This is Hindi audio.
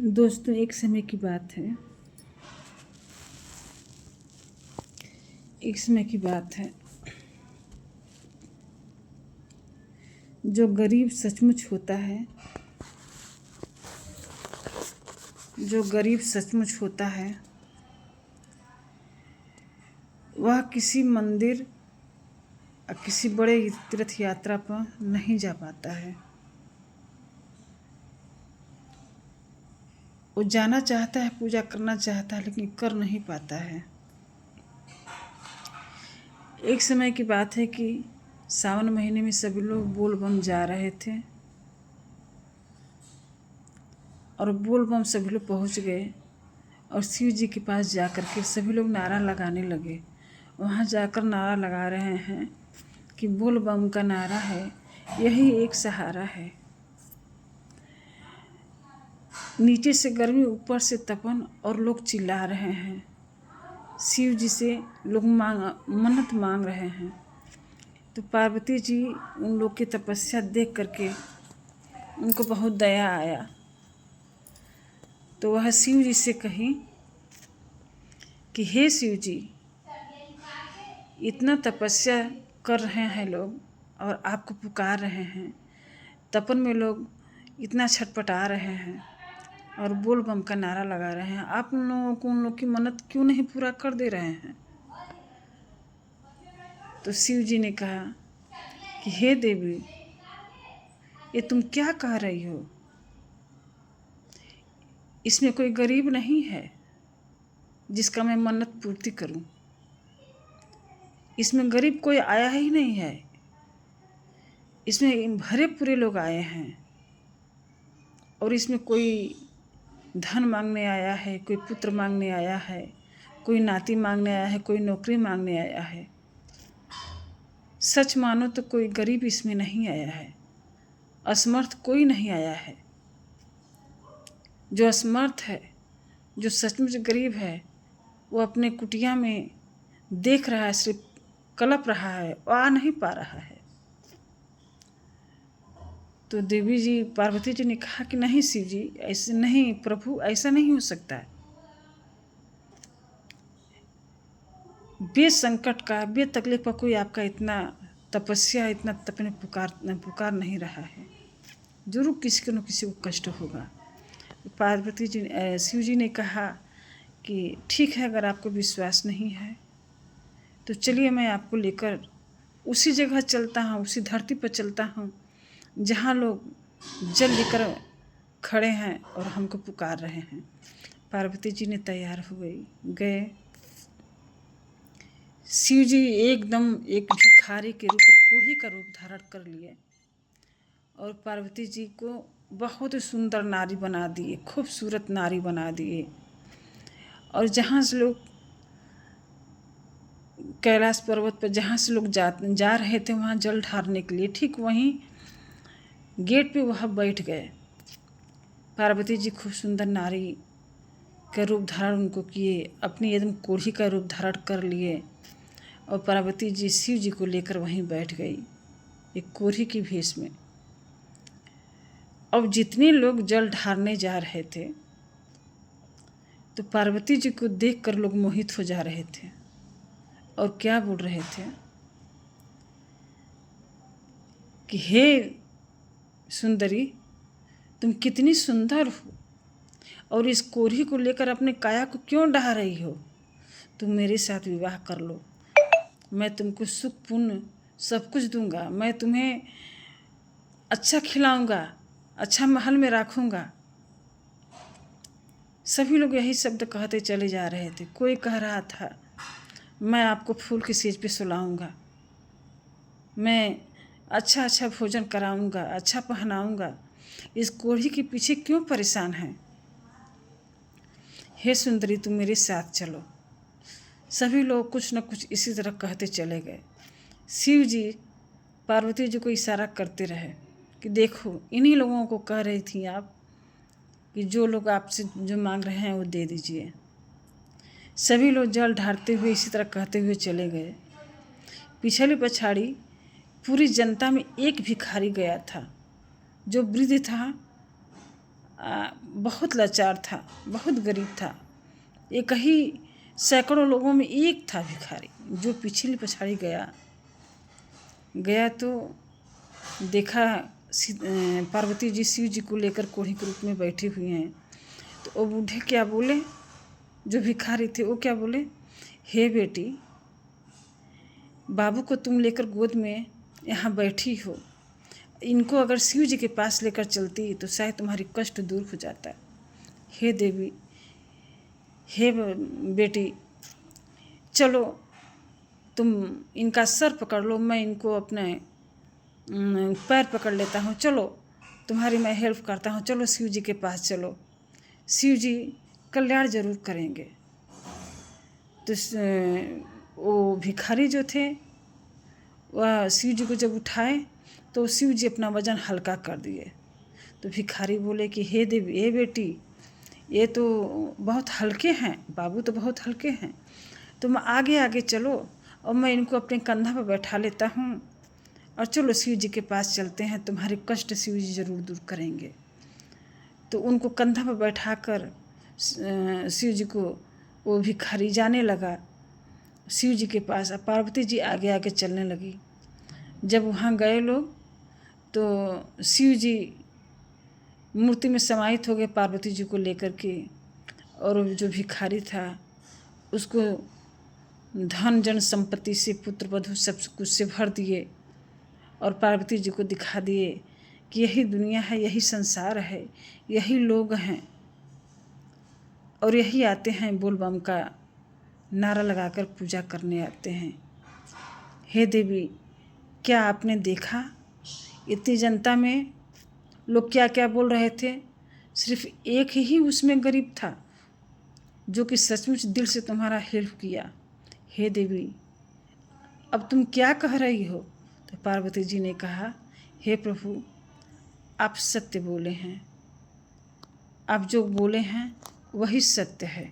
दोस्तों, एक समय की बात है। एक समय की बात है। जो गरीब सचमुच होता है, जो गरीब सचमुच होता है, वह किसी मंदिर या किसी बड़े तीर्थ यात्रा पर नहीं जा पाता है। वो जाना चाहता है, पूजा करना चाहता है, लेकिन कर नहीं पाता है। एक समय की बात है कि सावन महीने में सभी लोग बोल बम जा रहे थे और बोल बम सभी लोग पहुँच गए और शिव जी के पास जा कर के सभी लोग नारा लगाने लगे। वहाँ जाकर नारा लगा रहे हैं कि बोल बम का नारा है, यही एक सहारा है। नीचे से गर्मी, ऊपर से तपन, और लोग चिल्ला रहे हैं। शिव जी से लोग मन्नत मांग रहे हैं। तो पार्वती जी उन लोग की तपस्या देख करके उनको बहुत दया आया। तो वह शिव जी से कही कि हे शिव जी, इतना तपस्या कर रहे हैं लोग और आपको पुकार रहे हैं, तपन में लोग इतना छटपटा रहे हैं और बोल बम का नारा लगा रहे हैं, आप उन लोगों को उन लोग की मन्नत क्यों नहीं पूरा कर दे रहे हैं? तो शिव जी ने कहा कि हे देवी, ये तुम क्या कह रही हो? इसमें कोई गरीब नहीं है जिसका मैं मन्नत पूर्ति करूं। इसमें गरीब कोई आया ही नहीं है। इसमें भरे पूरे लोग आए हैं और इसमें कोई धन मांगने आया है, कोई पुत्र मांगने आया है, कोई नाती मांगने आया है, कोई नौकरी मांगने आया है। सच मानो तो कोई गरीब इसमें नहीं आया है, असमर्थ कोई नहीं आया है। जो असमर्थ है, जो सचमुच गरीब है, वो अपने कुटिया में देख रहा है, सिर्फ कलप रहा है, वो आ नहीं पा रहा है। तो देवी जी, पार्वती जी ने कहा कि नहीं शिव जी, ऐसे नहीं प्रभु, ऐसा नहीं हो सकता है। बे संकट का, बे तकलीफ का कोई आपका इतना तपस्या, इतना तपने पुकार नहीं रहा है। जरूर किसी को न किसी को कष्ट होगा। पार्वती जी, शिव जी ने कहा कि ठीक है, अगर आपको विश्वास नहीं है तो चलिए मैं आपको लेकर उसी जगह चलता हूँ, उसी धरती पर चलता हूँ जहाँ लोग जल लेकर खड़े हैं और हमको पुकार रहे हैं। पार्वती जी ने तैयार हो गए। शिव जी एकदम एक भिखारी के रूप, कोढ़ी का रूप धारण कर लिए और पार्वती जी को बहुत सुंदर नारी बना दिए, खूबसूरत नारी बना दिए। और जहाँ से लोग कैलाश पर्वत पर, जहाँ से लोग जा रहे थे वहाँ जल ढारने के लिए, ठीक वहीं गेट पे वह बैठ गए। पार्वती जी खूब सुंदर नारी का रूप धारण उनको किए, अपनी एकदम कोढ़ी का रूप धारण कर लिए और पार्वती जी शिव जी को लेकर वहीं बैठ गई, एक कोढ़ी की भेष में। अब जितने लोग जल ढारने जा रहे थे तो पार्वती जी को देखकर लोग मोहित हो जा रहे थे और क्या बोल रहे थे कि हे सुंदरी, तुम कितनी सुंदर हो और इस कोढ़ी को लेकर अपने काया को क्यों ढा रही हो? तुम मेरे साथ विवाह कर लो, मैं तुमको सुख पुण्य सब कुछ दूंगा, मैं तुम्हें अच्छा खिलाऊंगा, अच्छा महल में रखूंगा। सभी लोग यही शब्द कहते चले जा रहे थे। कोई कह रहा था मैं आपको फूल की सेज पे सुलाऊंगा, मैं अच्छा अच्छा भोजन कराऊंगा, अच्छा पहनाऊंगा। इस कोढ़ी के पीछे क्यों परेशान हैं? हे सुंदरी, तुम मेरे साथ चलो। सभी लोग कुछ न कुछ इसी तरह कहते चले गए। शिव जी पार्वती जी को इशारा करते रहे कि देखो, इन्हीं लोगों को कह रही थी आप कि जो लोग आपसे जो मांग रहे हैं वो दे दीजिए। सभी लोग जल ढारते हुए इसी तरह कहते हुए चले गए। पिछली पछाड़ी पूरी जनता में एक भिखारी गया था, जो वृद्ध था, बहुत लाचार था, बहुत गरीब था। एक ही सैकड़ों लोगों में एक था भिखारी जो पिछली पछाड़ी गया तो देखा पार्वती जी शिव जी को लेकर कोढ़ी के रूप में बैठी हुई हैं। तो वो बूढ़े क्या बोले, जो भिखारी थे वो क्या बोले, हे बेटी, बाबू को तुम लेकर गोद में यहाँ बैठी हो, इनको अगर शिव जी के पास लेकर चलती तो शायद तुम्हारी कष्ट दूर हो जाता। हे देवी, हे बेटी, चलो तुम इनका सर पकड़ लो, मैं इनको अपने पैर पकड़ लेता हूँ, चलो तुम्हारी मैं हेल्प करता हूँ, चलो शिव जी के पास चलो, शिव जी कल्याण जरूर करेंगे। तो वो भिखारी जो थे वह शिव जी को जब उठाए तो शिव जी अपना वजन हल्का कर दिए। तो भिखारी बोले कि हे देवी, हे बेटी, ये तो बहुत हल्के हैं, बाबू तो बहुत हल्के हैं, तुम आगे आगे चलो और मैं इनको अपने कंधा पर बैठा लेता हूँ और चलो शिव जी के पास चलते हैं, तुम्हारे कष्ट शिव जी ज़रूर दूर करेंगे। तो उनको कंधा पर बैठाकर शिव जी को वो भिखारी जाने लगा शिव जी के पास, और पार्वती जी आगे आगे चलने लगी। जब वहाँ गए लोग तो शिव जी मूर्ति में समाहित हो गए पार्वती जी को लेकर के, और जो भिखारी था उसको धन जन संपत्ति से, पुत्र वधु सब कुछ से भर दिए और पार्वती जी को दिखा दिए कि यही दुनिया है, यही संसार है, यही लोग हैं और यही आते हैं बोल बम का नारा लगाकर पूजा करने आते हैं। हे देवी, क्या आपने देखा इतनी जनता में लोग क्या क्या बोल रहे थे, सिर्फ एक ही उसमें गरीब था जो कि सचमुच दिल से तुम्हारा हेल्प किया। हे देवी, अब तुम क्या कह रही हो? तो पार्वती जी ने कहा, हे प्रभु, आप सत्य बोले हैं, आप जो बोले हैं वही सत्य है।